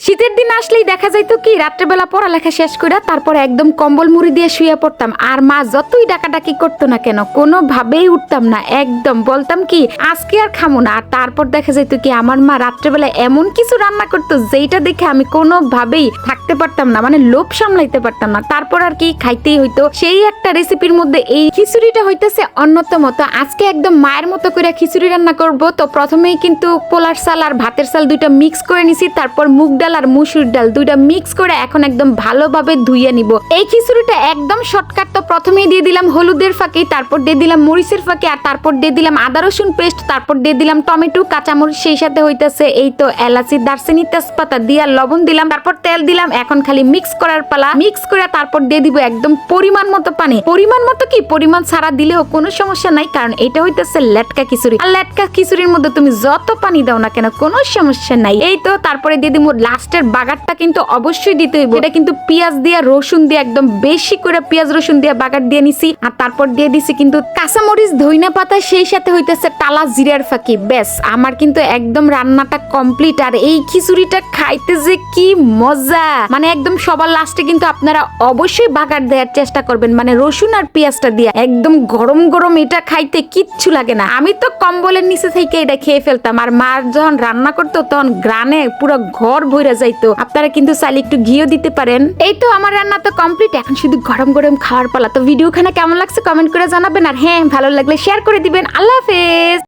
শীতের দিন আসলেই দেখা যাইতো কি রাত্রেবেলা পড়ালেখা শেষ করে তারপরে একদম কম্বল মুড়ি দিয়ে শুয়ে পড়তাম, আর মা যতই ডাকাডাকি করতো না কেন কোনোভাবেই উঠতাম না, একদম বলতাম কি আজকে আর খামো না। আর তারপর দেখা যাইতো কি আমার মা রাত্রেবেলা এমন কিছু রান্না করতো যেটা দেখে আমি কোনোভাবেই থাকতে পারতাম না, মানে লোভ সামলাইতে পারতাম না। তারপর আর কি খাইতেই হইতো। সেই একটা রেসিপির মধ্যে এই খিচুড়িটা হইতেছে অন্যতম। তো আজকে একদম মায়ের মতো করে খিচুড়ি রান্না করব। তো প্রথমেই কিন্তু পোলার চাল আর ভাতের চাল দুইটা মিক্স করে নিছি, তারপর মুগ ডাল আর মুসুর ডাল দুইটা মিক্স করে এখন একদম ভালোভাবে ধুইয়ে নিব। এই খিচুড়িটা একদম শর্টকাট। তো প্রথমেই দিয়ে দিলাম হলুদের ফাঁকি, তারপর দিয়ে দিলাম মরিচের ফাঁকি, আর তারপর দিয়ে দিলাম আদা রসুন পেস্ট, তারপর দিয়ে দিলাম টমেটো কাঁচামরিচ, সেই সাথে হইতেছে এই তো এলাচি দারচিনি তেজপাতা দিয়া লবণ দিলাম, তারপর তেল দিলাম। এখন খালি মিক্স করার পালা। মিক্স করে তারপর দিয়ে দিব একদম পরিমাণ মতো পানি। পরিমাণ মতো কি পরিমাণ ছাড়া দিলেও কোনো সমস্যা নাই, কারণ এটা হইতেছে লেটকা খিচুড়ি। আর লেটকা খিচুড়ির মধ্যে তুমি যত পানি দাও না কেন কোনো সমস্যা নাই। এই তো তারপরে দিয়ে দিব লাস্টের বাগারটা, কিন্তু অবশ্যই দিতে হইব। এটা কিন্তু পেঁয়াজ দিয়ে রসুন দিয়ে একদম বেশি করে পেঁয়াজ রসুন দিয়ে বাগার দিয়ে নিছি। আর তারপর দিয়ে দিছি কিন্তু কাঁচামরিচ ধইনা পাতা, সেই সাথে হইতেছে টালা জিরার ফাঁকি। ব্যাস আমার কিন্তু একদম রান্নাটা কমপ্লিট। আর এই খিচুড়িটা খাইতে যে কি মজা, মানে একদম সবার লাস্টে কিন্তু আপনারা অবশ্যই বাগার দেওয়ার চেষ্টা করবেন, মানে রসুন আর পেঁয়াজটা দিয়ে একদম গরম গরম। এটা খাইতে কিচ্ছু লাগে না। আমি তো কম্বলের নিচে থেকে এটা খেয়ে ফেলতাম, আর মা যখন রান্না করতো তখন গ্রানে পুরো ঘর ভরে যাইতো। আপনারা কিন্তু চাইলে একটু ঘিও দিতে পারেন। এই তো আমার রান্না তো কমপ্লিট, এখন শুধু গরম গরম খাওয়ার পালা। তো ভিডিওখানে কেমন লাগছে কমেন্ট করে জানাবেন, আর হ্যাঁ ভালো লাগলে শেয়ার করে দিবেন। আল্লাহ হাফেজ।